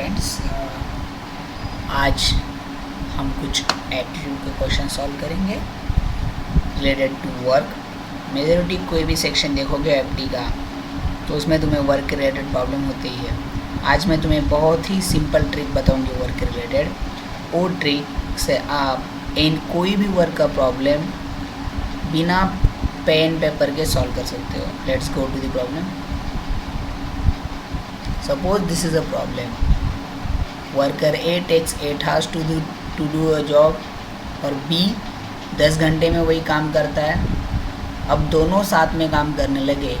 Friends, आज हम कुछ एप्टीट्यूड के क्वेश्चन सॉल्व करेंगे रिलेटेड टू वर्क। मेजॉरिटी कोई भी सेक्शन देखोगे एफडी का तो उसमें तुम्हें वर्क के रिलेटेड प्रॉब्लम होती ही है। आज मैं तुम्हें बहुत ही सिंपल ट्रिक बताऊंगी वर्क के रिलेटेड। वो ट्रिक से आप इन कोई भी वर्क का प्रॉब्लम बिना पेन पेपर के सॉल्व कर सकते हो। Let's go to the problem. Suppose this is a problem. Worker A takes 8 hours to do a job और B 10 घंटे में वही काम करता है। अब दोनों साथ में काम करने लगे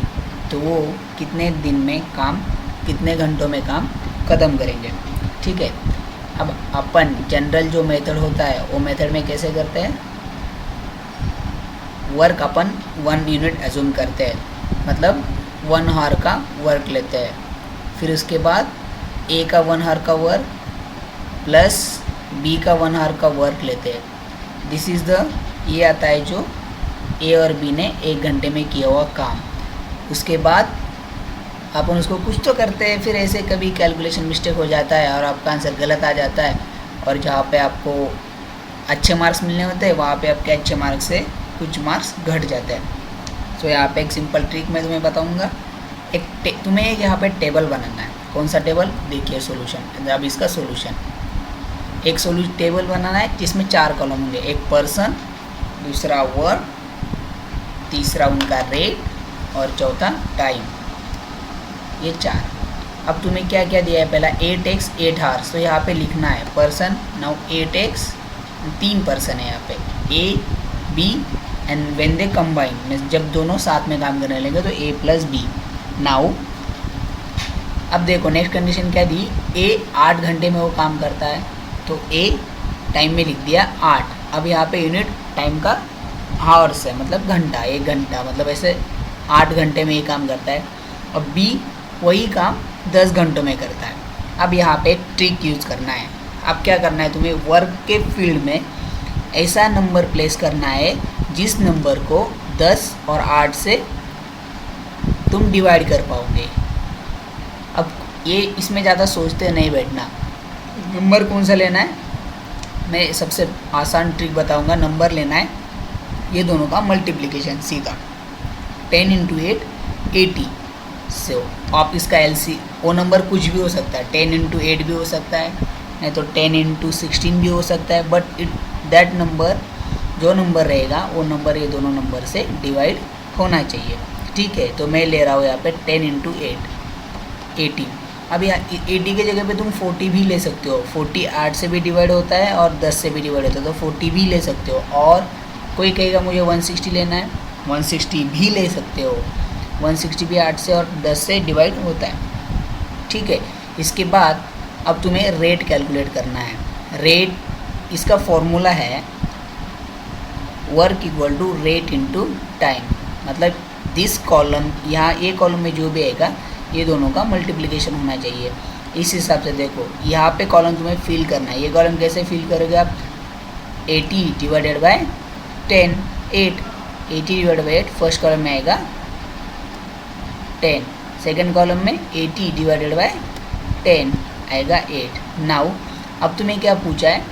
तो वो कितने दिन में काम, कितने घंटों में काम ख़त्म करेंगे। ठीक है, अब अपन जनरल जो मेथड होता है वो मेथड में कैसे करते हैं, वर्क अपन 1 यूनिट एज्यूम करते हैं, मतलब 1 आवर का वर्क लेते हैं। फिर उसके बाद ए का 1 आवर का वर्क प्लस बी का 1 आवर का वर्क लेते हैं। दिस इज़ द ये आता है जो ए और बी ने 1 घंटे में किया हुआ काम। उसके बाद अपन उसको कुछ तो करते हैं, फिर ऐसे कभी कैलकुलेशन मिस्टेक हो जाता है और आपका आंसर गलत आ जाता है, और जहाँ पे आपको अच्छे मार्क्स मिलने होते हैं वहाँ पे आपके अच्छे मार्क्स से कुछ मार्क्स घट जाते हैं। सो यहाँ पे एक सिंपल ट्रिक मैं तुम्हें बताऊँगा। तुम्हें यहाँ पे टेबल बनाना है। कौन सा टेबल, देखिए सोल्यूशन। अब इसका सोल्यूशन एक टेबल बनाना है जिसमें 4 कॉलम होंगे, एक पर्सन, दूसरा वर्क, तीसरा उनका रेट और चौथा टाइम। ये 4। अब तुम्हें क्या क्या दिया है, पहला A takes 8 hours, तो यहाँ पे लिखना है person. Now A takes 3 person है यहाँ पे, A B and when they combine, जब दोनों साथ में काम करने लगे तो A प्लस B। नाउ अब देखो नेक्स्ट कंडीशन क्या दी, ए 8 घंटे में वो काम करता है तो ए टाइम में लिख दिया 8। अब यहाँ पे यूनिट टाइम का आवर्स है, मतलब घंटा, 1 घंटा, मतलब ऐसे 8 घंटे में ये काम करता है। अब बी वही काम 10 घंटों में करता है। अब यहाँ पे एक ट्रिक यूज़ करना है। अब क्या करना है, तुम्हें वर्क के फील्ड में ऐसा नंबर प्लेस करना है जिस नंबर को 10 और 8 से तुम डिवाइड कर पाओगे। अब ये इसमें ज़्यादा सोचते नहीं बैठना, नंबर कौन सा लेना है, मैं सबसे आसान ट्रिक बताऊंगा। नंबर लेना है ये दोनों का मल्टीप्लिकेशन सीधा, 10 × 8 80। सो आप इसका LC, वो नंबर कुछ भी हो सकता है, 10 × 8 भी हो सकता है, नहीं तो 10 × 16 भी हो सकता है, बट दैट नंबर, जो नंबर रहेगा वो नंबर ये दोनों नंबर से डिवाइड होना चाहिए। ठीक है, तो मैं ले रहा हूँ यहाँ पे 10 × 8 80। अब यहाँ 80 के जगह पे तुम 40 भी ले सकते हो। 40 8 से भी डिवाइड होता है और 10 से भी डिवाइड होता है, तो 40 भी ले सकते हो। और कोई कहेगा मुझे 160 लेना है, 160 भी ले सकते हो। 160 भी 8 से और 10 से डिवाइड होता है। ठीक है, इसके बाद अब तुम्हें रेट कैलकुलेट करना है। रेट, इसका फॉर्मूला है work equal to rate into time, मतलब दिस कॉलम, यहाँ ए कॉलम में जो भी आएगा ये दोनों का मल्टीप्लिकेशन होना चाहिए। इस हिसाब से देखो यहाँ पे कॉलम तुम्हें फिल करना है। ये कॉलम कैसे फिल करोगे आप, 80 divided by 10, 8, 80 divided by 8 first column में आएगा 10, सेकंड कॉलम में 80 डिवाइडेड बाय 10 आएगा 8। नाउ अब तुम्हें क्या पूछा है,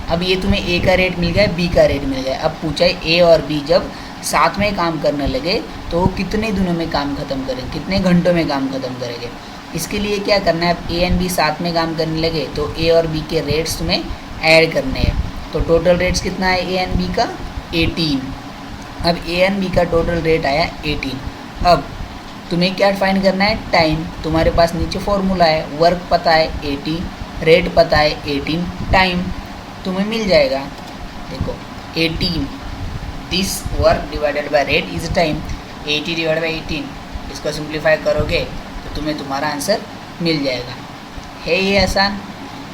अब ये तुम्हें ए का रेट मिल गया है, बी का रेट मिल गया है। अब पूछा है ए और बी जब साथ में काम करने लगे तो कितने दिनों में काम ख़त्म करेंगे, कितने घंटों में काम ख़त्म करेंगे। इसके लिए क्या करना है, अब ए एंड बी साथ में काम करने लगे तो ए और बी के रेट्स तुम्हें ऐड करने हैं। तो टोटल रेट्स कितना है ए एंड बी का, 18। अब ए एंड बी का टोटल रेट आया 18। अब तुम्हें क्या फाइंड करना है, टाइम। तुम्हारे पास नीचे फॉर्मूला है, वर्क पता है 80, रेट पता है 18, टाइम तुम्हें मिल जाएगा। देखो 18, this work divided by rate is time, 80 divided by 18, इसको सिंप्लीफाई करोगे तो तुम्हें तुम्हारा आंसर मिल जाएगा। है ये आसान?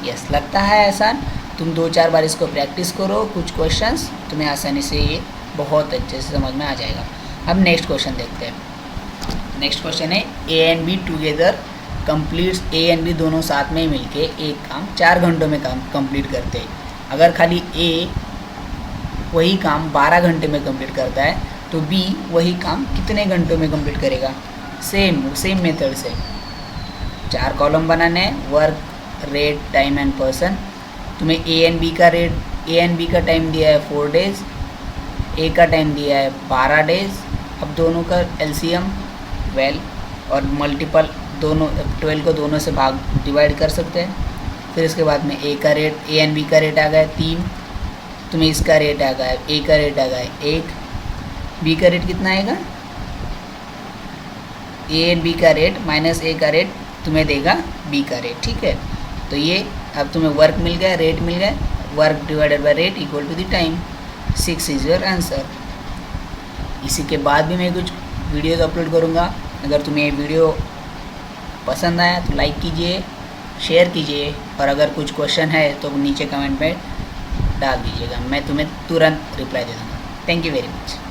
यस, लगता है आसान। तुम 2-4 बार इसको प्रैक्टिस करो, कुछ क्वेश्चंस तुम्हें आसानी से ये बहुत अच्छे से समझ में आ जाएगा। अब नेक्स्ट क्वेश्चन देखते हैं। नेक्स्ट क्वेश्चन है A and B together completes, A and B दोनों साथ में मिलके एक काम 4 घंटों में काम कंप्लीट करते हैं। अगर खाली ए वही काम 12 घंटे में कंप्लीट करता है तो बी वही काम कितने घंटों में कंप्लीट करेगा। सेम मेथड से 4 कॉलम बनाने, work rate, time and person. तुम्हें ए एंड बी का टाइम दिया है 4 days, ए का टाइम दिया है 12 days। अब दोनों का एलसीएम 12 और मल्टीपल दोनों 12 को दोनों से डिवाइड कर सकते हैं। फिर इसके बाद में ए एंड बी का रेट आ गया 3, तुम्हें इसका रेट आ गया, ए का रेट आ गया 1, बी का रेट कितना आएगा, ए एंड बी का रेट माइनस ए का रेट तुम्हें देगा बी का रेट। ठीक है, तो ये अब तुम्हें वर्क मिल गया, रेट मिल गया, work divided by rate equal to the time. 6 is your answer. इसी के बाद भी मैं कुछ वीडियोज़ अपलोड करूँगा। अगर तुम्हें ये वीडियो पसंद आया तो लाइक कीजिए, शेयर कीजिए, और अगर कुछ क्वेश्चन है तो नीचे कमेंट में डाल दीजिएगा, मैं तुम्हें तुरंत रिप्लाई दे दूँगा। Thank you very much.